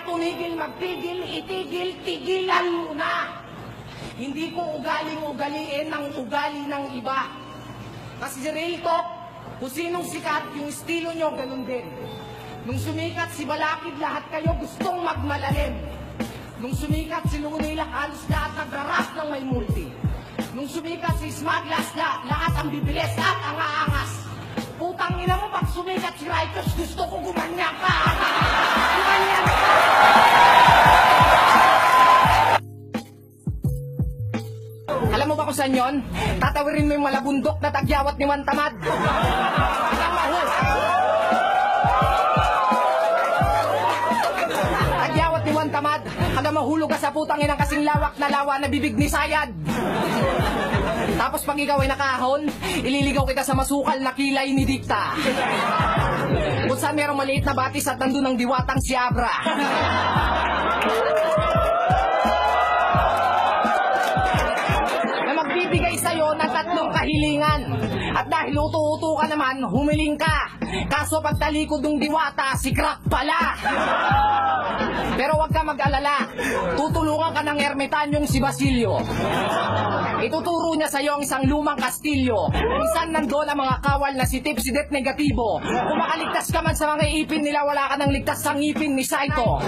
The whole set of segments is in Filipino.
tumigil, magpigil, itigil, tigilan mo na. Hindi ko ugaling-ugaliin ang ugali ng iba. Kasi si Real Talk, kung sinong sikat, yung estilo nyo, ganun din. Nung sumikat si Balakid, lahat kayo gustong magmalalim. Nung sumikat si Lunila, halos lahat nagdaras ng may multi. Nung sumikat si Smaglas, lahat ang bibilis at ang aangas. Putang ina mo, pag sumikat si Righteous, gusto ko gumanyan ka. Gumanyan ka. Alam mo ba kung saan yun? Tatawirin mo yung malabundok na tagyawat ni Juan Tamad. Tagyawat ni Juan Tamad, hanggang mahulog ka sa putang inang kasing lawak na lawa na bibig ni Sayad. Tapos pag ikaw ay nakahon, ililigaw kita sa masukal na kilay ni Dikta. Kung saan merong maliit na batis at nandun ang diwatang si Abra. Na magbibigay sa'yo ng 3 kahilingan. At dahil uto-uto ka naman, humiling ka. Kaso pagtalikod ng diwata, si Crack pala. Pero wag ka mag-alala, tutulungan ka ng ermitanyong si Basilio. Ituturo niya sa'yo ang isang lumang kastilyo, kung saan nandun ang mga kawal na si Tipsidet negatibo. Kung makaligtas ka man sa mga ipin nila, wala ka nang ligtas sa ngipin ni Saito.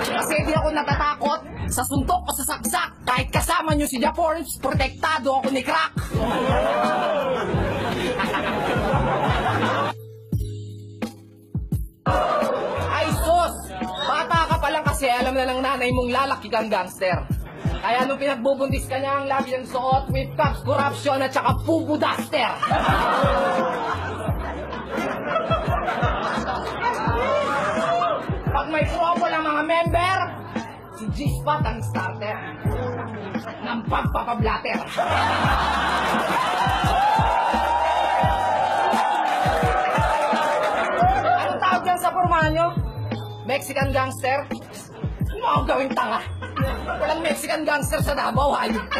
Kasi di ako natatakot sa suntok o sa saksak. Kahit kasama niyo si Japorns, protektado ako ni Crack. Ay sus! Bata ka pa lang kasi alam na ng nanay mong lalaki kang gangster. Kaya nung pinagbubuntis ka niya, ang lagi ng suot, with cups, corruption at saka pupu duster. Pag may trouble ang mga member, si G-Spot ang starter ng pagpapablatter. Anong tawag dyan sa pormahan nyo? Mexican gangster? Ano ako gawing tanga? Walang Mexican gangster sa Davao, hayop ka.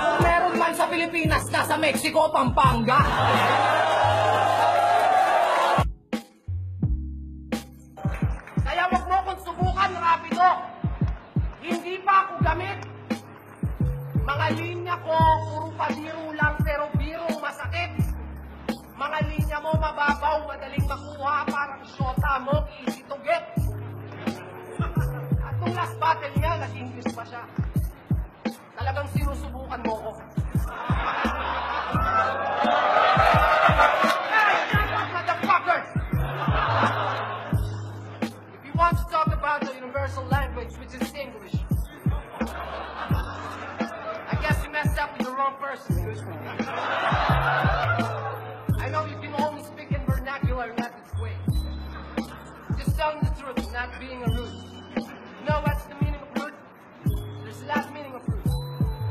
Kung meron man sa Pilipinas, nasa Mexico, Pampanga. Kaya wag mo kung subukan, Rapido. Hindi pa ako gamit. Mga linya ko, puro pabiro lang, pero biro masakit. Mga linya mo mababaw, madaling makuha, parang shota mo, easy to get. At nung last battle niya, nag-English pa siya. Talagang sinusubukan mo ko. Hey, motherfuckers! If you want to talk about the universal language, which is English, I guess you messed up with the wrong person. I know you can only speak in vernacular, not this way. Just telling the truth, not being a rude. You know what's the meaning of rude? There's the last meaning of rude.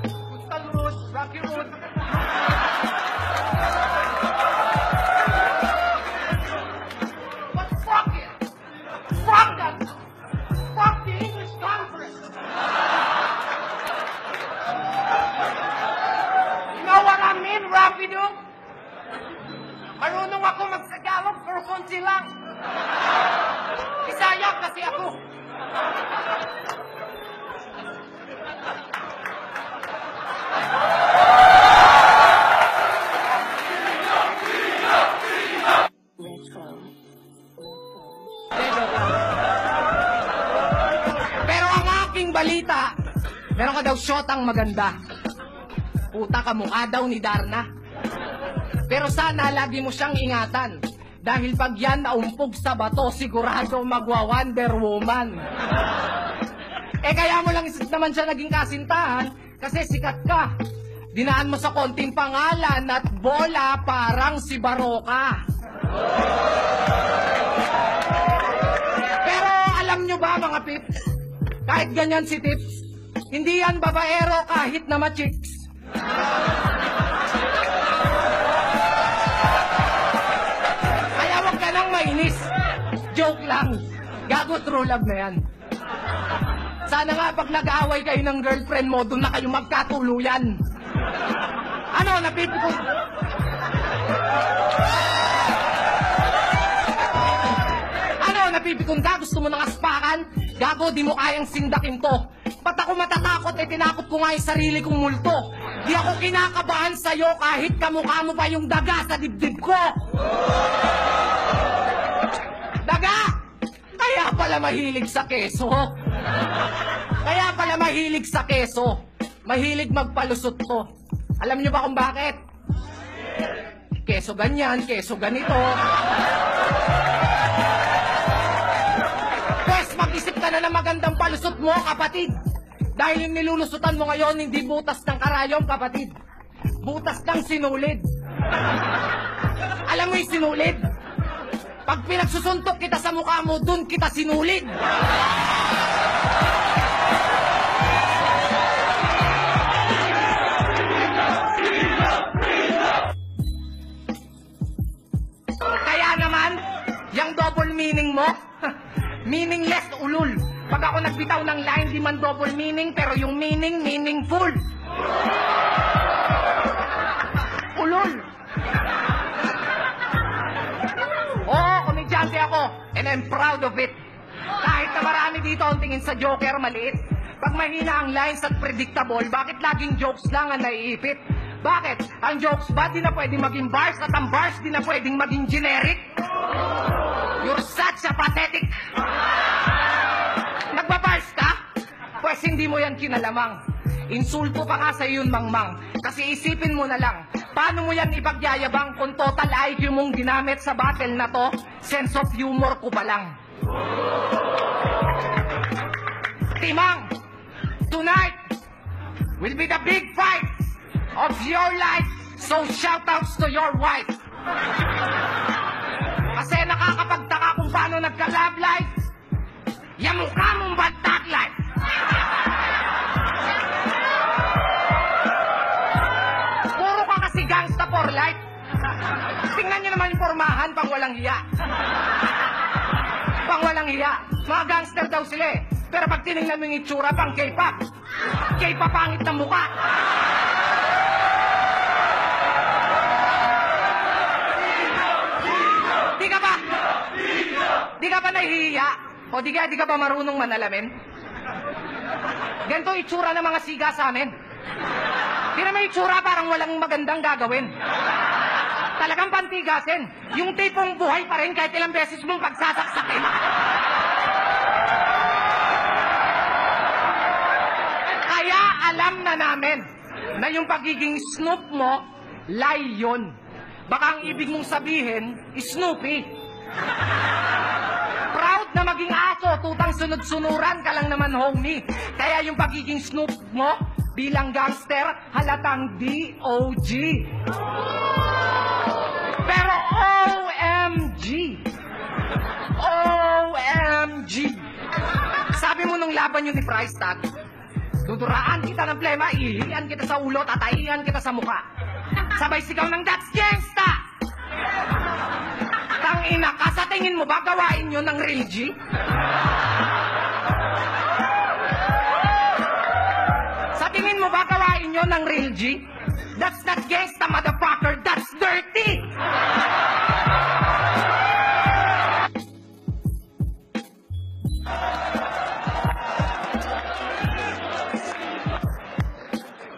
Kustal rude, rocky rude. But fuck it! Fuck that! Fuck the English Conference! You know what I mean, Rapido? Marunong ako magsagalog pero konti lang. Bisaya kasi ako. Pero ang aking balita, meron ka daw shotang maganda. Puta ka mukha daw ni Darna. Pero sana lagi mo siyang ingatan. Dahil pag yan naumpog sa bato, sigurado magwa-Wonder Woman. Kaya mo lang naman siya naging kasintahan kasi sikat ka. Dinaan mo sa konting pangalan at bola parang si Baroka. Pero alam nyo ba mga pips, kahit ganyan si Tips, hindi yan babaero kahit na ma-chicks. Mainis. Joke lang. Gago, true love na yan. Sana nga pag nag-aaway kayo ng girlfriend mo, doon na kayo magkatuluyan. Ano, napipikot? Pikunda, gusto mo ng aspakan? Gago, di mo kayang sindakin to. Ba't ako matatakot? Tinakot ko nga yung sarili kong multo. Di ako kinakabahan sa'yo kahit kamukha mo pa yung daga sa dibdib ko. Daga! Kaya pala mahilig sa keso. Kaya pala mahilig sa keso. Mahilig magpalusot to. Alam niyo ba kung bakit? Keso ganyan, keso ganito. Pues, mag-isip ka na ng magandang palusot mo, kapatid. Dahil yung nilulusutan mo ngayon, hindi butas ng karayom, kapatid. Butas ng sinulid. Alam mo yung sinulid? Pag pinagsusuntok kita sa mukha mo, dun kita sinulid. Kaya naman, yung double meaning mo, meaningless, ulul. Pag ako nagbitaw ng line, di man double meaning, pero yung meaning, meaningful. Ulul. Oo, komedyante ako, and I'm proud of it. Kahit na marami dito ang tingin sa Joker, maliit. Pag mahina ang lines at predictable, bakit laging jokes lang ang naiipit? Bakit? Ang jokes ba di na pwedeng maging bars at ang bars di na pwedeng maging generic? You're such a pathetic. Nagbabars ka? Pues hindi mo yan kinalamang. Insulto pa nga sa yun, mangmang. Kasi isipin mo na lang, paano mo yan ipagyayabang kung total IQ mong ginamit sa battle na to? Sense of humor ko pa lang. Timang, tonight will be the big fight of your life, so shoutouts to your wife. Kasi nakakapagtaka kung paano nagka-love life, yung mukha mong bad life. Puro ka kasi gangsta for life. Tingnan niyo naman yung pormahan pang walang hiya. Pang walang hiya. Mga gangster daw sila eh. Pero pag tinignan mo yung itsura, pang K-pop. K-pop pangit ng mukha. Di ka ba nahihiya? O di ka ba marunong manalamin? Ganito itsura ng mga siga sa amin. Di naman itsura parang walang magandang gagawin. Talagang pantigasin. Yung tipong buhay pa rin kahit ilang beses mong pagsasaksakin. Kaya alam na namin na yung pagiging Snoop mo, lie yun. Baka ang ibig mong sabihin, Snoopy. Proud na maging aso, tutang sunod-sunuran ka lang naman, homie. Kaya yung pagiging Snoop mo, bilang gangster, halatang DOG. Pero OMG. OMG. Sabi mo nung laban yun ni Price Tag, duduraan kita ng plema, ihian kita sa ulo, tatahian kita sa mukha. Sabay sigaw ng that's gangsta! Tangina ka, sa tingin mo ba gawain yun ng Real G? Sa tingin mo ba gawain yun ng Real G? That's not gangsta, motherfucker, that's dirty!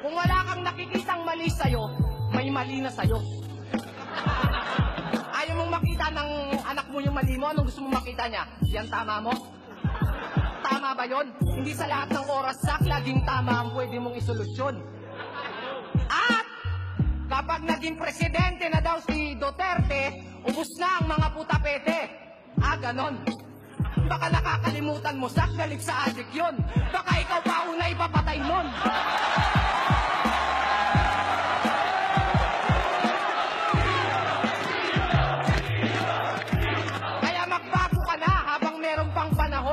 Kung wala kang nakikitang mali sa'yo, may mali na sa'yo. Ayaw mong makita ng anak mo yung mali mo, anong gusto mong makita niya? Yan tama mo? Tama ba yon? Hindi sa lahat ng oras laging tama ang pwede mong isolusyon. At kapag naging presidente na daw si Duterte, ubus na ang mga putapete. Ganon. Baka nakakalimutan mo, Sak, galit sa adik yun. Baka ikaw pa una ipapatay nun.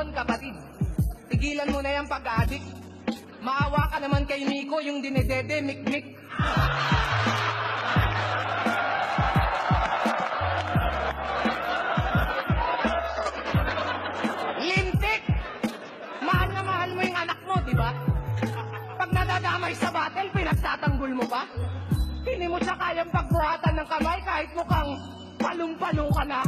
Kapatid, tigilan mo na yung pag-adik. Maawa ka naman kay Miko, yung dinedede, mikmik. Lintik! Mahal na mahal mo yung anak mo, di ba? Pag nadadamay sa battle, pinagtatanggol mo pa? Hindi mo siya kayang pagbuhatan ng kamay kahit mukhang palong-palong ka na.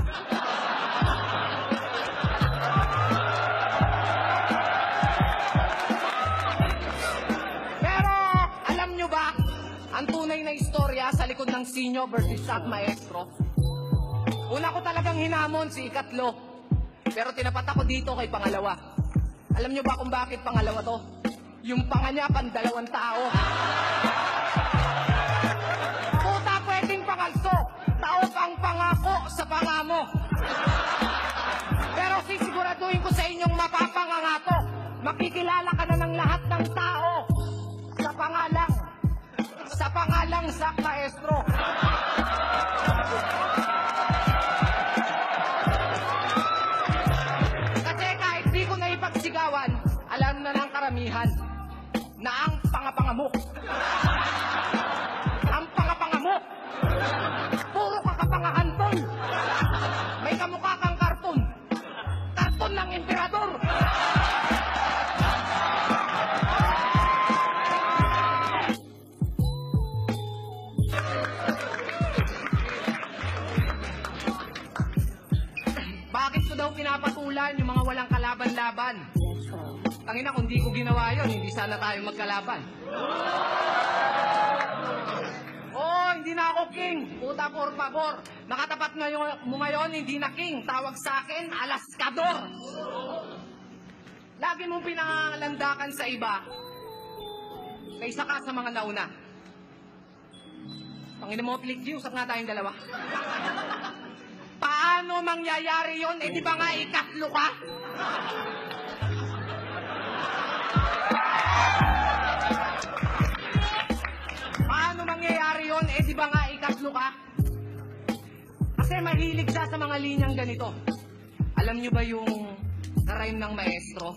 ang tunay na istorya sa likod ng Sinyo versus Sak Maestro. Una ko talagang hinamon si ikatlo, pero tinapat ako dito kay pangalawa. Alam nyo ba kung bakit pangalawa to? Yung panga niya, pandalawang tao. Puta, pwedeng pangalso. Tao pang pangako sa pangamo. Pero sisiguraduhin ko sa inyong mapapangangato. Makikilala ka na ng lahat ng tao sa pangalang Sak Maestro. Kasi kahit di ko na ipagsigawan, alam na ng karamihan na ang pangapangamok. Ang pangapangamok. Puro kakapangahan, tol. May kamukha kang karton. Karton ng emperador. Bakit ko daw pinapatulan yung mga walang kalaban-laban? Tangina, kung di ko ginawa yun, hindi sana tayo magkalaban. Oh, hindi na ako king. Puta, por favor. Nakatapat mo ngayon, hindi na king. Tawag sa akin, alaskador. Lagi mong pinangalandakan sa iba kaysa ka sa mga nauna. Pangina mo, click G, usap nga tayong dalawa. Paano mangyayari yun? Eh, di ba nga ikatlo ka? Paano mangyayari yun? Eh, di ba nga ikatlo ka? Kasi mahilig siya sa mga linyang ganito. Alam nyo ba yung karime ng maestro?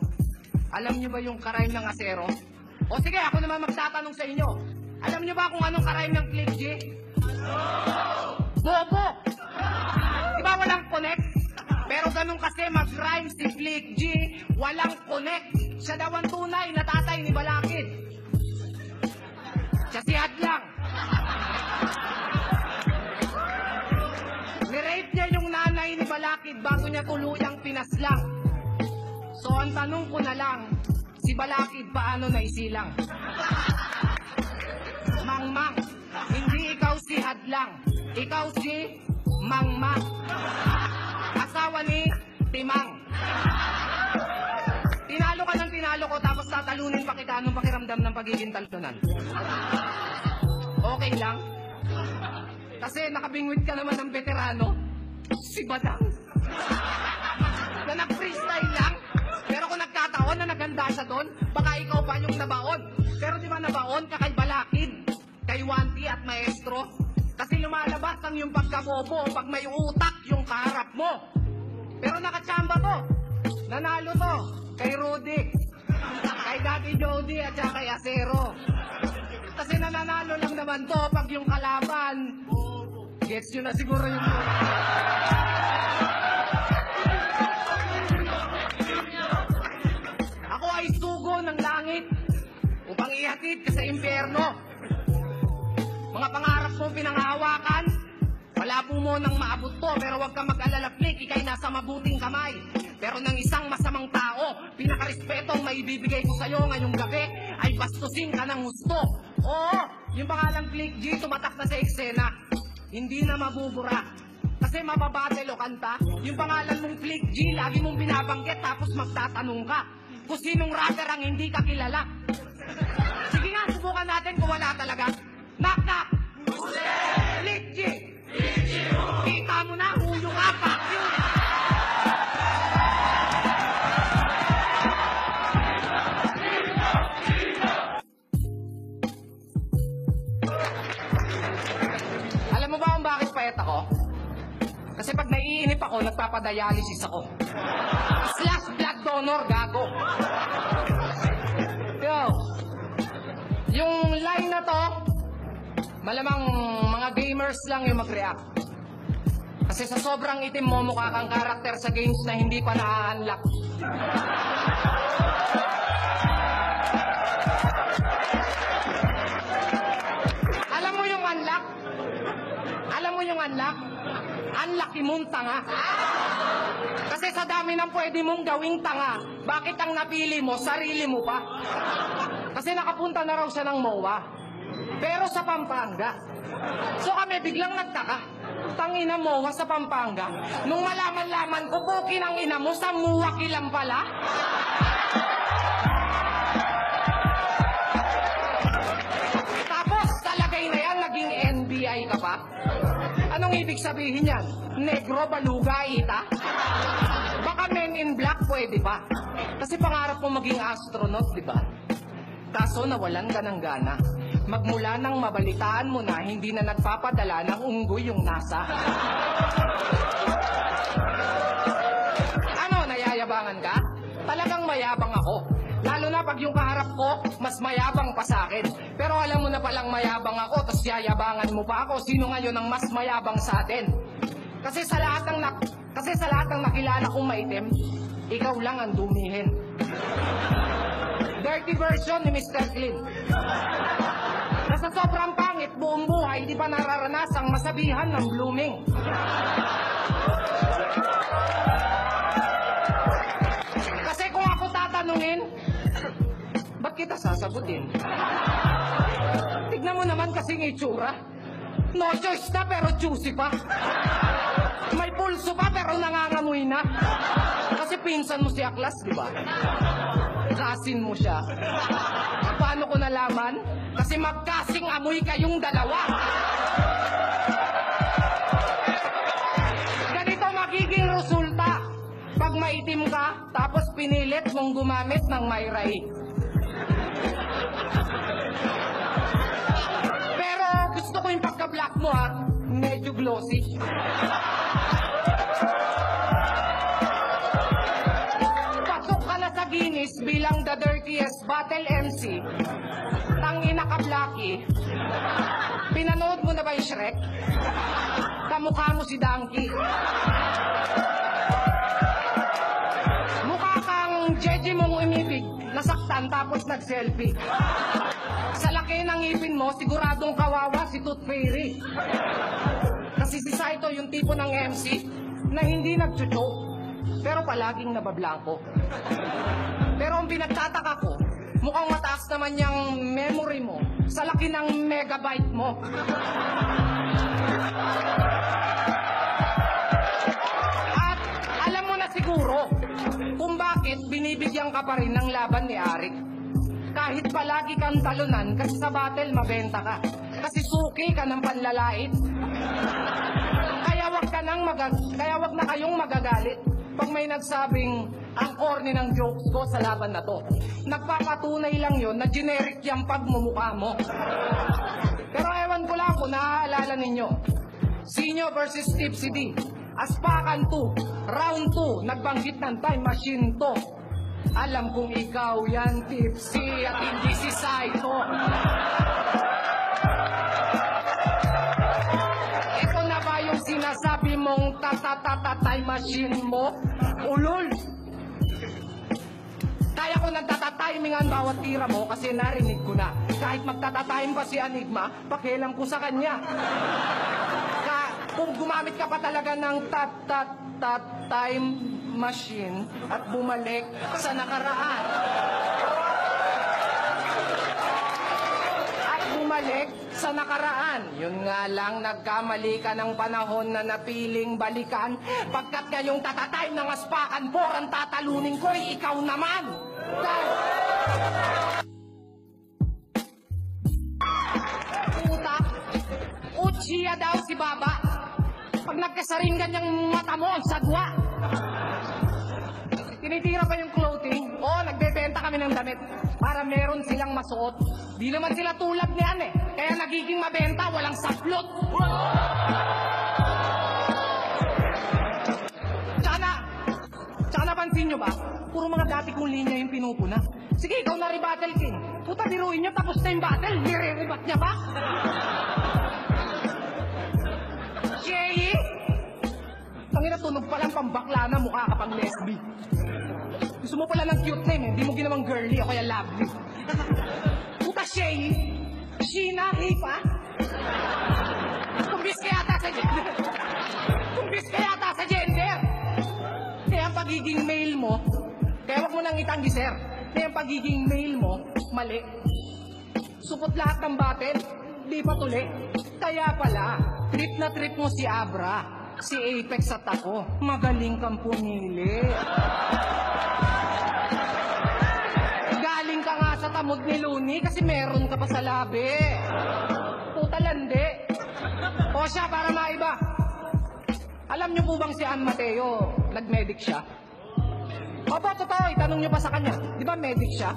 Alam nyo ba yung karime ng asero? O sige, ako naman magtatanong sa inyo. Alam nyo ba kung anong karime ng Click G? Bobo! Diba walang connect? Pero ganun kasi mag-rhyme si Click G, walang connect. Siya daw ang tunay na tatay ni Balakid. Siya si Hadlang. Nirape niya yung nanay ni Balakid bago niya tuluyang pinaslang. So ang tanong ko na lang, si Balakid paano naisilang? Mangmang, hindi ikaw si Hadlang. Ikaw si Mangmang. Asawa ni Timang. Tinalo ka ng tinalo ko tapos tatalunin pa kita. Anong pakiramdam ng pagiging talunan? Okay lang? Kasi nakabingwit ka naman ng veterano, si Badang. Na nag-freestyle lang. Pero kung nagkataon na naghanda siya doon, baka ikaw pa yung nabaon. Pero di ba nabaon ka kay Balakid, kay Wanti at Maestro? Kasi lumalabas ang yung pagkabobo pag may utak yung kaharap mo. Pero nakachamba to. Nanalo to kay Rudy, kay Daddy Jody at saka kay Acero. Kasi nananalo lang naman to pag yung kalaban. Gets nyo na siguro yung... Ako ay sugo ng langit upang ihatid ka sa impyerno. Mga pangarap mong pinanghahawakan, malabo mo nang maabot to, pero huwag kang mag-alala, Flick, ikay nasa mabuting kamay. Pero ng isang masamang tao, pinakarespeto ang maibibigay ko sa'yo ngayong gabi, ay bastusin ka ng gusto. Oo, yung pangalang Click G, tumatak na sa eksena. Hindi na mabubura. Kasi mababadelo kanta. Yung pangalan mong Click G, lagi mong binabanggit, tapos magtatanong ka kung sinong rapper ang hindi ka kilala. Sige nga, subukan natin kung wala talaga. Knock, knock! Click G! Kita mo na, huyo ka pa! Alam mo ba kung bakit payat ako? Kasi pag naiinip ako, nagpapadialysis ako. / blood donor, gago. Yo, yung line na to, malamang mga gamers lang yung mag-react. Kasi sa sobrang itim mo, mukha kang karakter sa games na hindi pa na-unlock. Alam mo yung unlock? Alam mo yung unlock? Unlucky mong tanga. Kasi sa dami ng pwede mong gawing tanga, bakit ang napili mo, sarili mo pa? Kasi nakapunta na raw siya ng MOA. Pero sa Pampanga. So kami biglang nagtaka. Tangina mo, sa Pampanga. Nung malaman-laman ko, pukin ang ina mo, sa Muwaki lang pala. Tapos, talagay na yan, naging NBI ka pa? Anong ibig sabihin yan? Negro, baluga, ita? Baka Men in Black pwede pa. Kasi pangarap mo maging astronaut, di ba? Kaso nawalan ka ng gana. Magmula nang mabalitaan mo na hindi na nagpapadala ng unggoy yung NASA. Ano, nayayabangan ka? Talagang mayabang ako. Lalo na pag yung kaharap ko, mas mayabang pa sa akin. Pero alam mo na palang mayabang ako, tapos yayabangan mo pa ako. Sino ngayon ang mas mayabang sa atin? Kasi sa lahat ng nakilala kong maitim, ikaw lang ang dumihin. Dirty version ni Mr. Clean. Nasa sobrang pangit, buong buhay, di pa nararanasang masabihan ng blooming. Kasi kung ako tatanungin, ba't kita sasagutin? Tignan mo naman kasing itsura. No choice na pero juicy pa. May pulso pa pero nangangamoy na. Kasi pinsan mo si Aklas, di ba? Kasin mo siya. Paano ko nalaman? Kasi magkasing amoy kayong dalawa. Ganito magiging resulta. Pag maitim ka, tapos pinilit mong gumamit ng Myrai. Pero gusto ko yung pagka-black mo, ha? Medyo glossy. Guinness bilang the dirtiest battle MC. Tangina ka, Blackie. Pinanood mo na ba yung Shrek? Kamukha mo si Donkey. Mukha kang Jeje mong umibig, nasaktan tapos nag-selfie. Sa laki ng ngipin mo, siguradong kawawa si Tooth Fairy. Kasi si Saito yung tipo ng MC na hindi nag-choke, pero palaging nabablanko. Pero ang pinagtataka ko, mukhang mataas naman yung memory mo sa laki ng megabyte mo. At alam mo na siguro kung bakit binibigyan ka pa rin ng laban ni Arik. Kahit palagi kang talunan kasi sa battle mabenta ka. Kasi suki ka ng panlalait. Kaya wag na kayong magagalit pag may nagsabing ang corny ng jokes ko sa laban na to. Nagpapatunay lang yon na generic yung pagmumukha mo. Pero ewan ko lang kung naaalala ninyo. Sinyo versus Tipsy D. Aspakan 2, round 2, nagbanggit ng time machine to. Alam kong ikaw yan, Tipsy, at hindi si Saito. Ito na ba yung sinasabi mong time machine mo? Ulol! Kaya ko nagtatatymingan bawat tira mo kasi narinig ko na. Kahit magtatatime pa si Enigma, pakialam ko sa kanya. Kung gumamit ka pa talaga ng time machine at bumalik sa nakaraan. Sa nakaraan. Yun nga lang, nagkamali ka ng panahon na napiling balikan. Pagkat ngayong tatatime ng aspakan po, ang tatalunin ko ay ikaw naman. Puta, uchiya daw si Baba. Pag nagkasaring ganyang mata mo, ang sagwa. Tinitira pa yung clothing. Oo, nagbebenta kami ng damit para meron silang masuot. Di naman sila tulad niyan eh. Kaya nagiging mabenta, walang saplot. Tsaka napansin nyo ba? Puro mga dati kong linya yung pinupuna. Sige, ikaw na rebuttal king. Puta, biruin nyo, tapos na yung battle. Nire-rebat niya pa. Shay! Tangina, tunog pa lang pambakla na, mukha ka pang lesbi. Gusto mo pala ng cute name eh, di mo ginawang girly o kaya lovely. Puta, Shay! Sheena, hey pa? Kumbis ka yata sa gender. Kumbis ka yata sa gender. Kaya ang pagiging male mo, kaya wag mo nang itanggi, sir. Kaya ang pagiging male mo, mali. Supot lahat ng battle. Di pa tuli. Kaya pala, trip na trip mo si Abra, si Apex at ako. Magaling kang pumili. Galing ka nga sa tamod ni Looney kasi meron ka pa sa labi. Puta landi. O siya, para maiba. Alam niyo po bang si Ann Mateo, nag-medic siya? Opo, totoo, itanong niyo pa sa kanya. Di ba medic siya?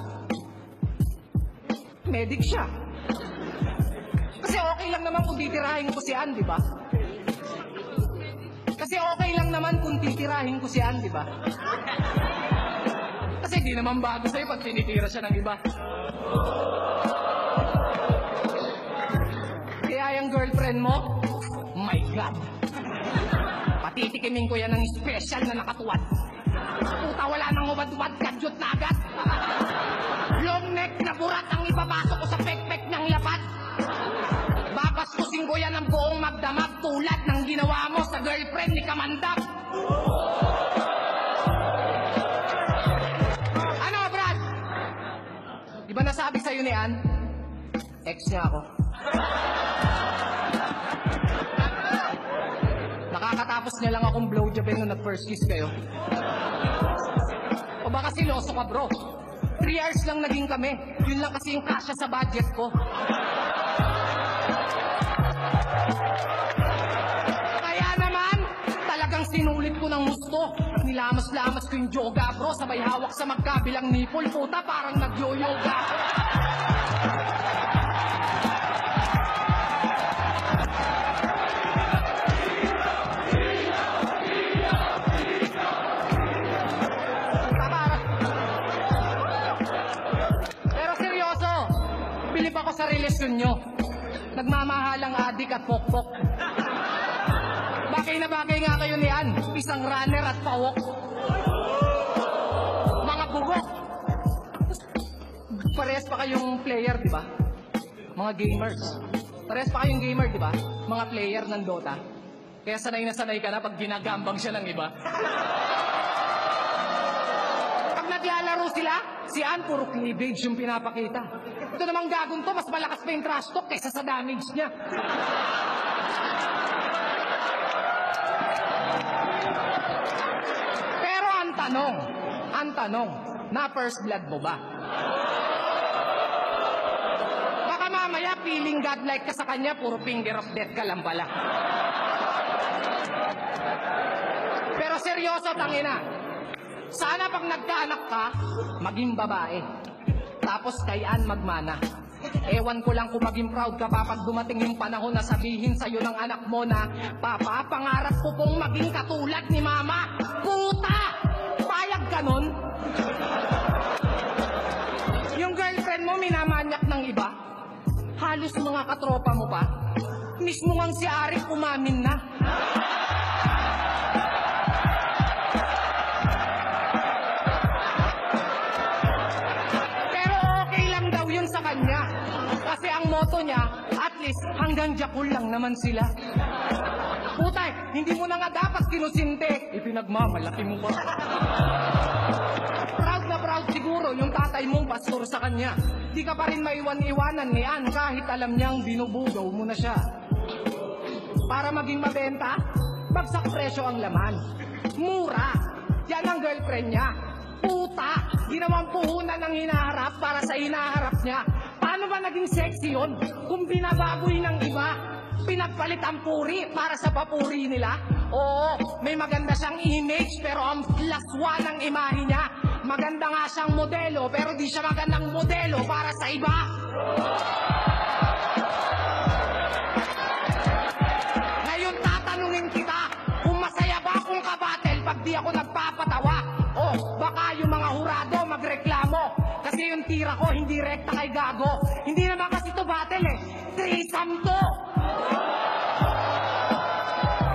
Medic siya. Kasi okay lang naman kung titirahin ko si Ann, di ba? Kasi okay lang naman kung titirahin ko si Ann, di ba? Kasi di naman bago sa'yo pag tinitira siya ng iba. Kaya yung girlfriend mo, my God. Patitikimin ko yan ng special na nakatuwad. Puta, wala nang ubad-ubad, kadyot na agad. Long neck na burat ang ipapasok ko sa pekpek ng lapad. Babaskusin ko yan ang buong magdamag tulad ng ginawa mo sa girlfriend ni Kamandag. Ano, Brad? Di ba nasabi sa'yo ni Ann? Ex niya ako. Nakakatapos niya lang akong blowjobin nung nag-first kiss kayo. O baka siloso ka, bro? 3 hours lang naging kami. Yun lang kasi yung kasya sa budget ko. Kaya naman, talagang sinulit ko ng gusto. Nilamas-lamas ko yung yoga, bro. Sabay hawak sa magkabilang nipple. Puta, parang nag-yoga. Bilib ako sa relasyon nyo. Nagmamahalang adik at pokpok. Bagay na bagay nga kayo ni Ann. Isang runner at pawok. Mga bugok. Parehas pa kayong player, di ba? Mga gamers. Parehas pa kayong gamer, di ba? Mga player ng Dota. Kaya sanay na sanay ka na pag ginagambang siya ng iba. Pag naglalaro sila, si Ann puro cleavage yung pinapakita. Ito namang gagong to, mas malakas pa yung trash talk kaysa sa damage niya. Pero ang tanong, na first blood mo ba? Baka mamaya feeling godlike ka sa kanya, puro finger of death ka lang pala. Pero seryoso, tangina. Sana pag nagkaanak ka, maging babae. Tapos kay Ann magmana. Ewan ko lang kung maging proud ka pa pag dumating yung panahon na sabihin sa'yo ng anak mo na, Papa, pangarap ko pong maging katulad ni Mama. Puta! Payag ka nun? Yung girlfriend mo minamanyak ng iba? Halos mga katropa mo pa? Mismo ngang si Arik umamin na. Kasi ang motto niya, at least hanggang Jakul lang naman sila. Putay, hindi mo na nga dapat kinusinte. Ipinagmamalaki mo ba? Proud na proud siguro yung tatay mong pastor sa kanya. Di ka pa rin maiwan-iwanan ni Ann kahit alam niyang binubugaw mo na siya. Para maging mabenta, bagsak presyo ang laman. Mura. Yan ang girlfriend niya. Puta, ginawang puhunan ng hinaharap para sa hinaharap niya. Paano ba naging sexy yun? Kung binababoy ng iba, pinagpalit ang puri para sa papuri nila? Oo, may maganda siyang image pero ang laswa ng imahe niya. Maganda nga siyang modelo pero di siya magandang modelo para sa iba. Ngayon tatanungin kita kung masaya ba akong kabatel pag di ako nagpapatawa. O baka yung mga hurado magreklamo. Kasi yung tira ko hindi rekta kay Gago. Hindi naman kasi to battle eh. Threesome to.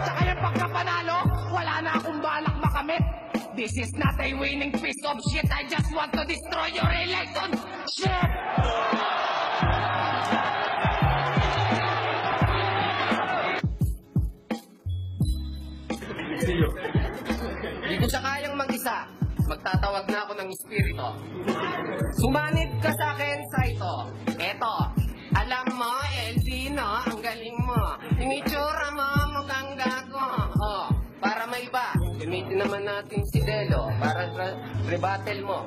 Tsaka yung pagkapanalo, wala na akong balak makamit. This is not a winning piece of shit. I just want to destroy your relationship. Hindi ko siya kayang mag-isa. Magtatawag na ako ng espiritu. Sumanib ka sa akin sa ito. Eto, alam mo, LV, natin si Delo para rebuttal mo.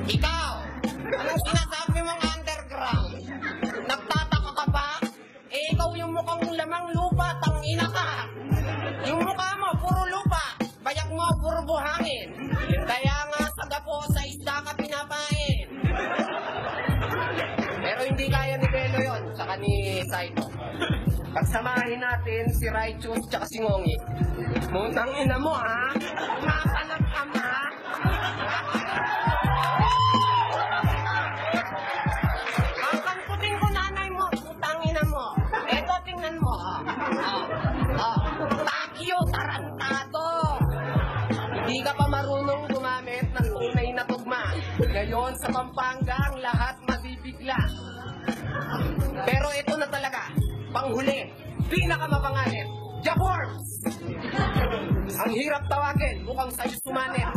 Ikaw, anong sinasabi mong underground? Nagtataka ka ba? Eh, ikaw yung mukhang lamang lupa, tangina ka. Yung mukha mo, puro lupa. Bayak mo, puro buhangin. Kaya nga sa gapo, sa isda ka pinapain. Pero hindi kaya ni Delo yun, saka ni Saito. Pagsamahin natin si Righteous tsaka si Ngongi. Mutang ina mo, ha? Makalap ka, ha? Ang puting ko nanay mo, putang ina mo. Eto, tingnan mo, Takyo, tarantado. Hindi ka pa marunong gumamit ng tunay na tugma. Ngayon sa Pampanga, ang lahat mabibigla. Pero ito na talaga, panghuli, pinakamapanganib, Jaworms! Ang hirap tawagin, mukhang sa'yo sumanib.